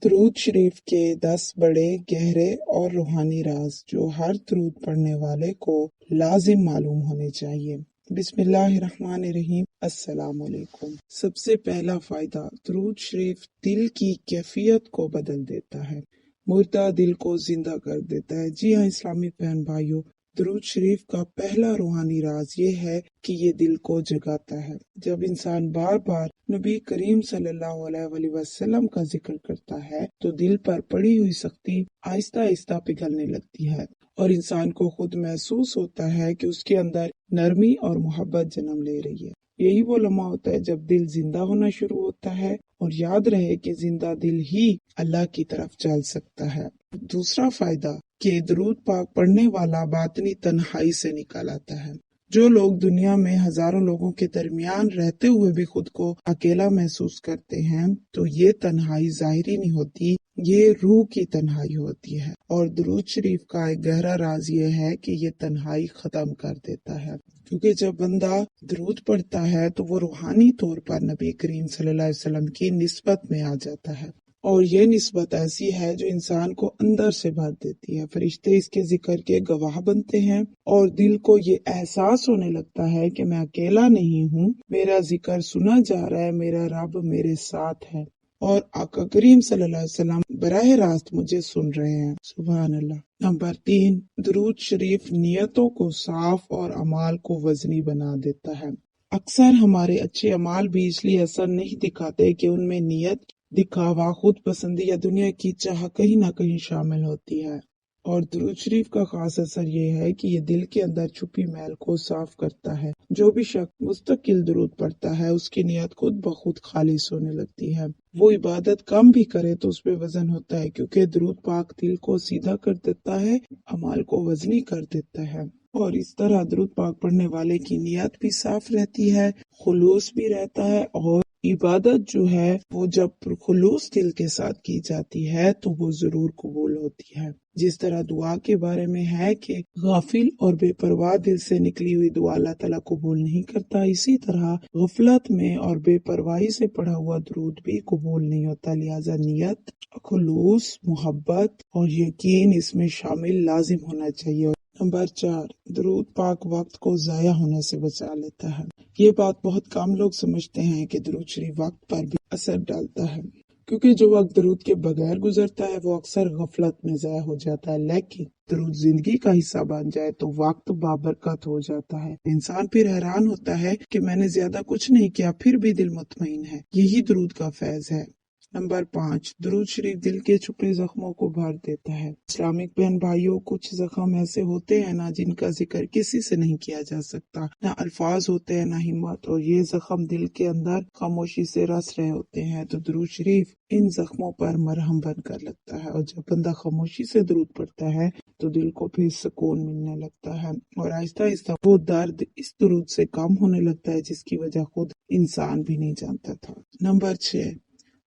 درود شریف کے 10 بڑے گہرے اور روحانی راز جو ہر درود پڑھنے والے کو لازم معلوم ہونے چاہیے۔ بسم اللہ الرحمن الرحیم۔ السلام علیکم۔ سب سے پہلا فائدہ، درود شریف دل کی کیفیت کو بدل دیتا ہے، مردہ دل کو زندہ کر دیتا ہے۔ جی ہاں اسلامی بہن بھائیوں، درود شریف کا پہلا روحانی راز یہ ہے کہ یہ دل کو جگاتا ہے۔ جب انسان بار بار نبی کریم صلی اللہ علیہ وآلہ وسلم کا ذکر کرتا ہے تو دل پر پڑی ہوئی سختی آہستہ آہستہ پگھلنے لگتی ہے اور انسان کو خود محسوس ہوتا ہے کہ اس کے اندر نرمی اور محبت جنم لے رہی ہے۔ یہی وہ لمحہ ہوتا ہے جب دل زندہ ہونا شروع ہوتا ہے، اور یاد رہے کہ زندہ دل ہی اللہ کی طرف چل سکتا ہے۔ دوسرا فائدہ کہ درود پاک پڑھنے والا باطنی تنہائی سے نکال آتا ہے۔ جو لوگ دنیا میں ہزاروں لوگوں کے درمیان رہتے ہوئے بھی خود کو اکیلا محسوس کرتے ہیں تو یہ تنہائی ظاہری نہیں ہوتی، یہ روح کی تنہائی ہوتی ہے۔ اور درود شریف کا ایک گہرا راز یہ ہے کہ یہ تنہائی ختم کر دیتا ہے، کیونکہ جب بندہ درود پڑھتا ہے تو وہ روحانی طور پر نبی کریم صلی اللہ علیہ وسلم کی نسبت میں آ جاتا ہے، اور یہ نسبت ایسی ہے جو انسان کو اندر سے بھر دیتی ہے۔ فرشتے اس کے ذکر کے گواہ بنتے ہیں اور دل کو یہ احساس ہونے لگتا ہے کہ میں اکیلا نہیں ہوں، میرا ذکر سنا جا رہا ہے، میرا رب میرے ساتھ ہے اور آقا کریم صلی اللہ علیہ وسلم براہ راست مجھے سن رہے ہیں۔ سبحان اللہ۔ نمبر 3، درود شریف نیتوں کو صاف اور اعمال کو وزنی بنا دیتا ہے۔ اکثر ہمارے اچھے اعمال بھی اس لیے اثر نہیں دکھاتے کہ ان میں نیت، دکھاوا، خود پسندی یا دنیا کی چاہ کہیں نہ کہیں شامل ہوتی ہے، اور درود شریف کا خاص اثر یہ ہے کہ یہ دل کے اندر چھپی میل کو صاف کرتا ہے۔ جو بھی شخص مستقل درود پڑھتا ہے اس کی نیت خود بخود خالص ہونے لگتی ہے۔ وہ عبادت کم بھی کرے تو اس پہ وزن ہوتا ہے، کیونکہ درود پاک دل کو سیدھا کر دیتا ہے، اعمال کو وزنی کر دیتا ہے، اور اس طرح درود پاک پڑھنے والے کی نیت بھی صاف رہتی ہے، خلوص بھی رہتا ہے، اور عبادت جو ہے وہ جب خلوص دل کے ساتھ کی جاتی ہے تو وہ ضرور قبول ہوتی ہے۔ جس طرح دعا کے بارے میں ہے کہ غافل اور بے پرواہ دل سے نکلی ہوئی دعا اللہ تعالیٰ قبول نہیں کرتا، اسی طرح غفلت میں اور بے پرواہی سے پڑھا ہوا درود بھی قبول نہیں ہوتا۔ لہٰذا نیت، خلوص، محبت اور یقین اس میں شامل لازم ہونا چاہیے۔ نمبر 4، درود پاک وقت کو ضائع ہونے سے بچا لیتا ہے۔ یہ بات بہت کم لوگ سمجھتے ہیں کہ درود شریف وقت پر بھی اثر ڈالتا ہے، کیونکہ جو وقت درود کے بغیر گزرتا ہے وہ اکثر غفلت میں ضائع ہو جاتا ہے، لیکن درود زندگی کا حصہ بن جائے تو وقت بابرکت ہو جاتا ہے۔ انسان پھر حیران ہوتا ہے کہ میں نے زیادہ کچھ نہیں کیا پھر بھی دل مطمئن ہے۔ یہی درود کا فیض ہے۔ نمبر 5، درود شریف دل کے چھپے زخموں کو بھر دیتا ہے۔ اسلامک بہن بھائیوں، کچھ زخم ایسے ہوتے ہیں نا جن کا ذکر کسی سے نہیں کیا جا سکتا، نہ الفاظ ہوتے ہیں نہ ہمت، اور یہ زخم دل کے اندر خاموشی سے رس رہے ہوتے ہیں، تو درود شریف ان زخموں پر مرہم بن کر لگتا ہے، اور جب بندہ خاموشی سے درود پڑھتا ہے تو دل کو پھر سکون ملنے لگتا ہے، اور آہستہ آہستہ وہ درد اس درود سے کم ہونے لگتا ہے جس کی وجہ خود انسان بھی نہیں جانتا تھا۔ نمبر 6،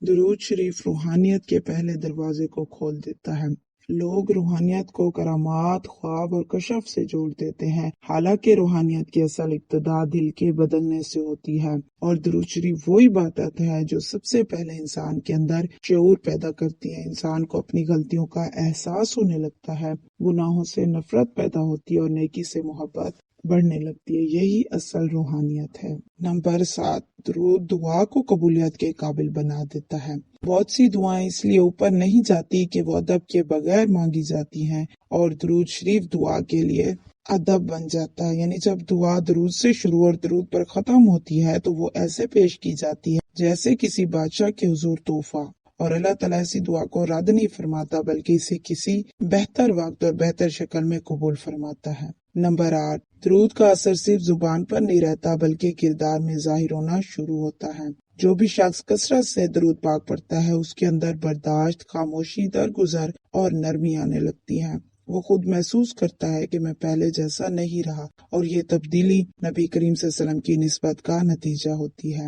درود شریف روحانیت کے پہلے دروازے کو کھول دیتا ہے۔ لوگ روحانیت کو کرامات، خواب اور کشف سے جوڑ دیتے ہیں، حالانکہ روحانیت کی اصل ابتدا دل کے بدلنے سے ہوتی ہے، اور درود شریف وہی بات ہے جو سب سے پہلے انسان کے اندر شعور پیدا کرتی ہے۔ انسان کو اپنی غلطیوں کا احساس ہونے لگتا ہے، گناہوں سے نفرت پیدا ہوتی ہے اور نیکی سے محبت بڑھنے لگتی ہے۔ یہی اصل روحانیت ہے۔ نمبر 7، درود دعا کو قبولیت کے قابل بنا دیتا ہے۔ بہت سی دعائیں اس لیے اوپر نہیں جاتی کہ وہ ادب کے بغیر مانگی جاتی ہیں، اور درود شریف دعا کے لیے ادب بن جاتا ہے۔ یعنی جب دعا درود سے شروع اور درود پر ختم ہوتی ہے تو وہ ایسے پیش کی جاتی ہے جیسے کسی بادشاہ کے حضور تحفہ، اور اللہ تعالیٰ ایسی دعا کو رد نہیں فرماتا بلکہ اسے کسی بہتر وقت اور بہتر شکل میں قبول فرماتا ہے۔ نمبر 8، درود کا اثر صرف زبان پر نہیں رہتا بلکہ کردار میں ظاہر ہونا شروع ہوتا ہے۔ جو بھی شخص کثرت سے درود پاک پڑھتا ہے اس کے اندر برداشت، خاموشی، درگزر اور نرمی آنے لگتی ہے۔ وہ خود محسوس کرتا ہے کہ میں پہلے جیسا نہیں رہا، اور یہ تبدیلی نبی کریم صلی اللہ علیہ وسلم کی نسبت کا نتیجہ ہوتی ہے۔